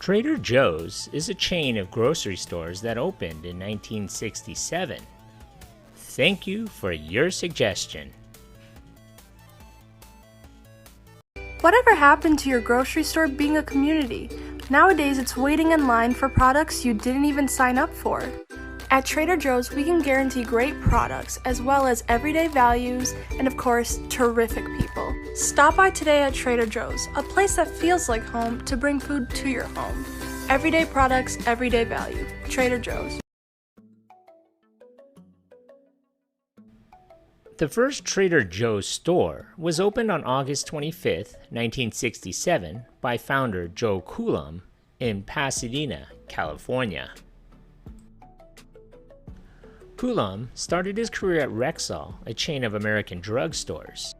Trader Joe's is a chain of grocery stores that opened in 1967. Thank you for your suggestion. Whatever happened to your grocery store being a community? Nowadays, it's waiting in line for products you didn't even sign up for. At Trader Joe's, we can guarantee great products, as well as everyday values, and of course, terrific people. Stop by today at Trader Joe's, a place that feels like home to bring food to your home. Everyday products, everyday value. Trader Joe's. The first Trader Joe's store was opened on August 25, 1967 by founder Joe Coulombe in Pasadena, California. Coulombe started his career at Rexall, a chain of American drugstores.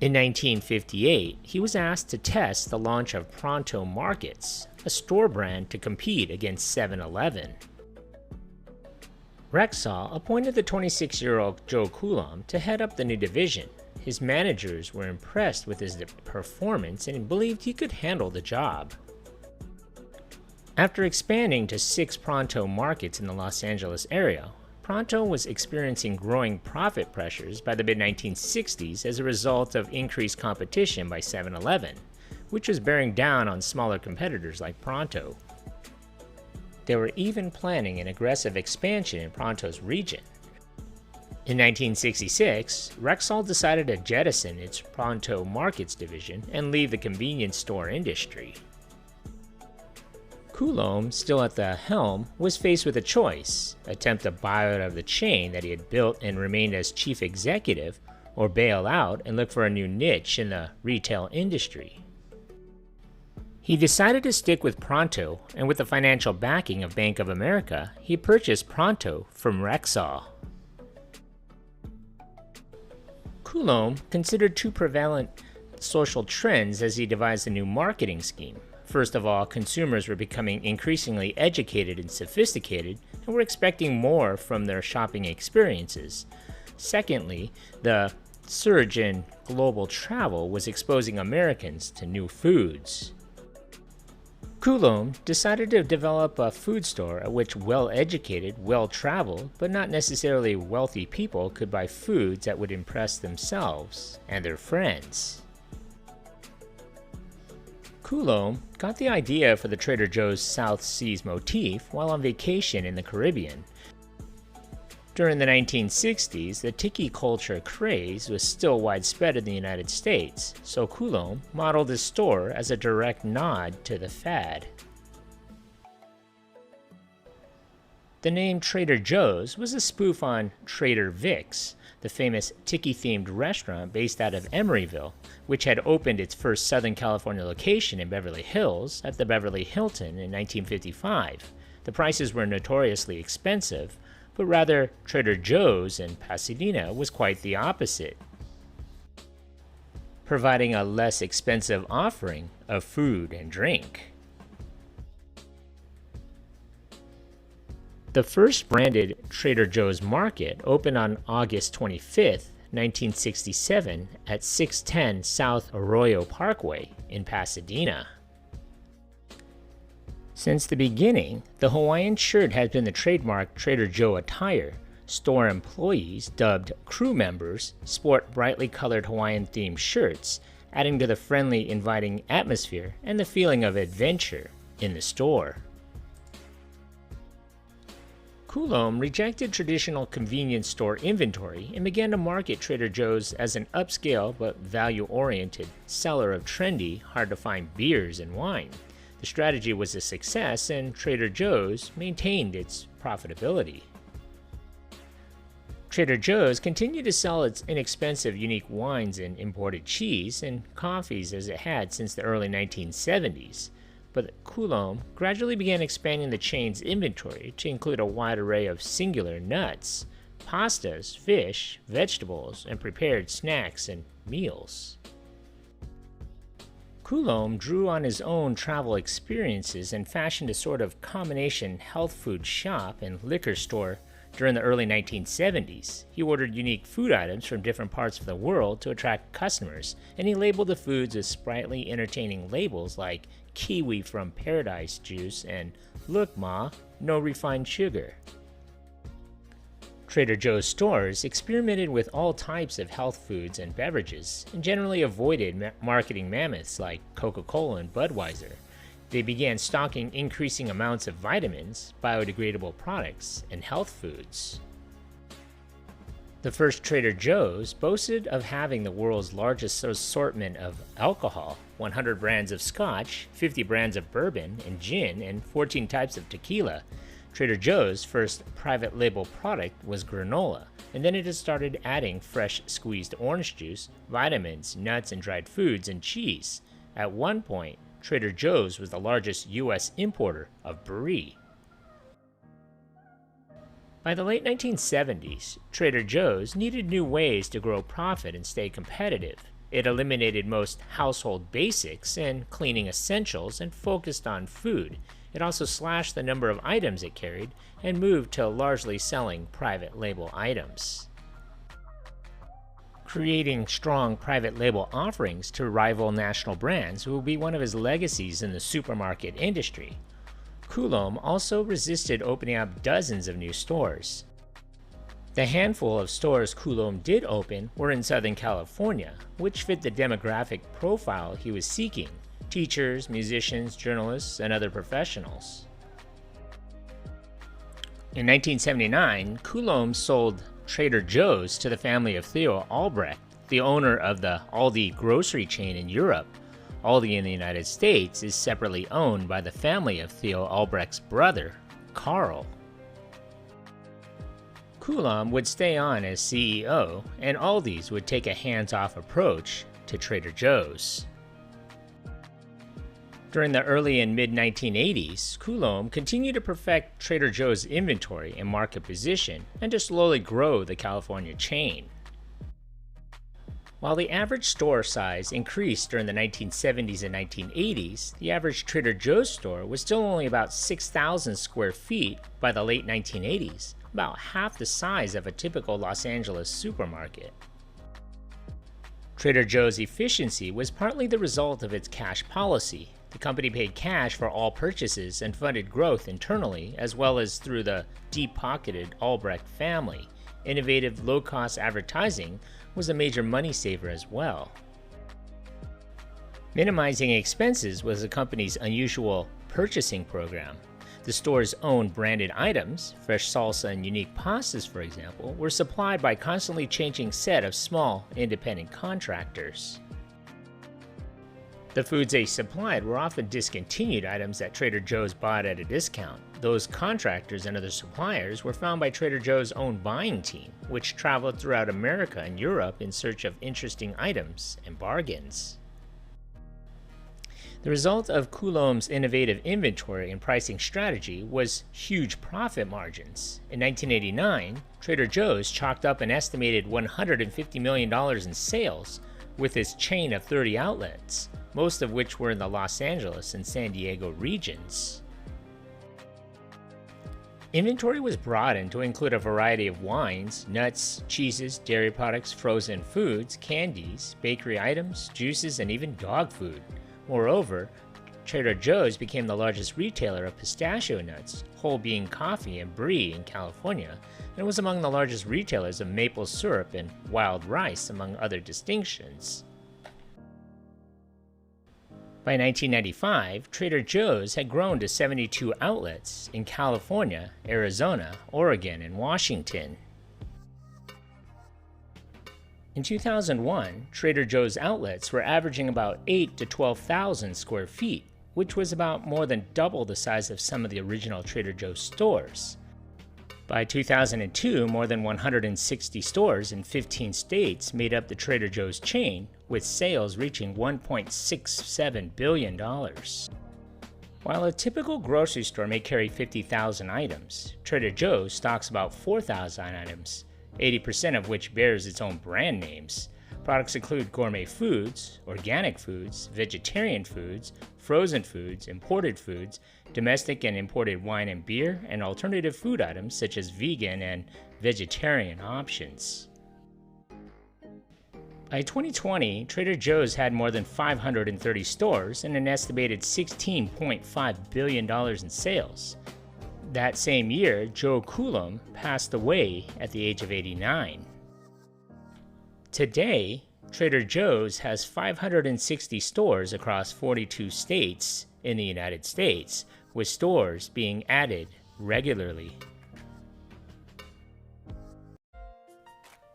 In 1958, he was asked to test the launch of Pronto Markets, a store brand to compete against 7-Eleven. Rexall appointed the 26-year-old Joe Coulombe to head up the new division. His managers were impressed with his performance and believed he could handle the job. After expanding to 6 Pronto Markets in the Los Angeles area, Pronto was experiencing growing profit pressures by the mid-1960s as a result of increased competition by 7-Eleven, which was bearing down on smaller competitors like Pronto. They were even planning an aggressive expansion in Pronto's region. In 1966, Rexall decided to jettison its Pronto Markets division and leave the convenience store industry. Coulombe, still at the helm, was faced with a choice: attempt to buy out of the chain that he had built and remained as chief executive, or bail out and look for a new niche in the retail industry. He decided to stick with Pronto, and with the financial backing of Bank of America, he purchased Pronto from Rexall. Coulombe considered 2 prevalent social trends as he devised a new marketing scheme. First of all, consumers were becoming increasingly educated and sophisticated and were expecting more from their shopping experiences. Secondly, the surge in global travel was exposing Americans to new foods. Coulombe decided to develop a food store at which well-educated, well-traveled, but not necessarily wealthy people could buy foods that would impress themselves and their friends. Coulombe got the idea for the Trader Joe's South Seas motif while on vacation in the Caribbean. During the 1960s, the tiki culture craze was still widespread in the United States, so Coulombe modeled his store as a direct nod to the fad. The name Trader Joe's was a spoof on Trader Vic's, the famous tiki-themed restaurant based out of Emeryville, which had opened its first Southern California location in Beverly Hills at the Beverly Hilton in 1955. The prices were notoriously expensive, but rather Trader Joe's in Pasadena was quite the opposite, providing a less expensive offering of food and drink. The first branded Trader Joe's Market opened on August 25, 1967 at 610 South Arroyo Parkway in Pasadena. Since the beginning, the Hawaiian shirt has been the trademark Trader Joe attire. Store employees, dubbed crew members, sport brightly colored Hawaiian-themed shirts, adding to the friendly, inviting atmosphere and the feeling of adventure in the store. Coulombe rejected traditional convenience store inventory and began to market Trader Joe's as an upscale but value-oriented seller of trendy, hard-to-find beers and wine. The strategy was a success, and Trader Joe's maintained its profitability. Trader Joe's continued to sell its inexpensive, unique wines and imported cheese and coffees as it had since the early 1970s. But Coulombe gradually began expanding the chain's inventory to include a wide array of singular nuts, pastas, fish, vegetables, and prepared snacks and meals. Coulombe drew on his own travel experiences and fashioned a sort of combination health food shop and liquor store During the early 1970s, he ordered unique food items from different parts of the world to attract customers, and he labeled the foods with sprightly, entertaining labels like kiwi from paradise juice and look ma, no refined sugar. Trader Joe's stores experimented with all types of health foods and beverages, and generally avoided marketing mammoths like Coca-Cola and Budweiser. They began stocking increasing amounts of vitamins, biodegradable products, and health foods. The first Trader Joe's boasted of having the world's largest assortment of alcohol, 100 brands of scotch, 50 brands of bourbon and gin, and 14 types of tequila. Trader Joe's first private label product was granola, and then it has started adding fresh squeezed orange juice, vitamins, nuts and dried foods, and cheese. At one point, Trader Joe's was the largest U.S. importer of brie. By the late 1970s, Trader Joe's needed new ways to grow profit and stay competitive. It eliminated most household basics and cleaning essentials and focused on food. It also slashed the number of items it carried and moved to largely selling private label items. Creating strong private label offerings to rival national brands will be one of his legacies in the supermarket industry. Coulombe also resisted opening up dozens of new stores. The handful of stores Coulombe did open were in Southern California, which fit the demographic profile he was seeking: teachers, musicians, journalists, and other professionals. In 1979, Coulombe sold Trader Joe's to the family of Theo Albrecht, the owner of the Aldi grocery chain in Europe. Aldi in the United States is separately owned by the family of Theo Albrecht's brother, Carl. Coulombe would stay on as CEO, and Aldi's would take a hands-off approach to Trader Joe's. During the early and mid-1980s, Coulombe continued to perfect Trader Joe's inventory and market position and to slowly grow the California chain. While the average store size increased during the 1970s and 1980s, the average Trader Joe's store was still only about 6,000 square feet by the late 1980s, about half the size of a typical Los Angeles supermarket. Trader Joe's efficiency was partly the result of its cash policy. The company paid cash for all purchases and funded growth internally, as well as through the deep-pocketed Albrecht family. Innovative, low-cost advertising was a major money saver as well. Minimizing expenses was the company's unusual purchasing program. The store's own branded items, fresh salsa and unique pastas for example, were supplied by a constantly changing set of small, independent contractors. The foods they supplied were often discontinued items that Trader Joe's bought at a discount. Those contractors and other suppliers were found by Trader Joe's own buying team, which traveled throughout America and Europe in search of interesting items and bargains. The result of Coulombe's innovative inventory and pricing strategy was huge profit margins. In 1989, Trader Joe's chalked up an estimated $150 million in sales with its chain of 30 outlets, most of which were in the Los Angeles and San Diego regions. Inventory was broadened to include a variety of wines, nuts, cheeses, dairy products, frozen foods, candies, bakery items, juices, and even dog food. Moreover, Trader Joe's became the largest retailer of pistachio nuts, whole bean coffee, and brie in California, and was among the largest retailers of maple syrup and wild rice, among other distinctions. By 1995, Trader Joe's had grown to 72 outlets in California, Arizona, Oregon, and Washington. In 2001, Trader Joe's outlets were averaging about 8,000 to 12,000 square feet, which was about more than double the size of some of the original Trader Joe's stores. By 2002, more than 160 stores in 15 states made up the Trader Joe's chain, with sales reaching $1.67 billion. While a typical grocery store may carry 50,000 items, Trader Joe's stocks about 4,000 items, 80% of which bears its own brand names. Products include gourmet foods, organic foods, vegetarian foods, frozen foods, imported foods, domestic and imported wine and beer, and alternative food items such as vegan and vegetarian options. By 2020, Trader Joe's had more than 530 stores and an estimated $16.5 billion in sales. That same year, Joe Coulombe passed away at the age of 89. Today, Trader Joe's has 560 stores across 42 states in the United States, with stores being added regularly.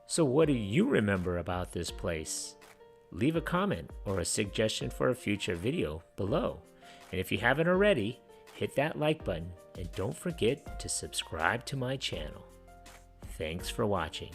So what do you remember about this place? Leave a comment or a suggestion for a future video below. And if you haven't already, hit that like button and don't forget to subscribe to my channel. Thanks for watching.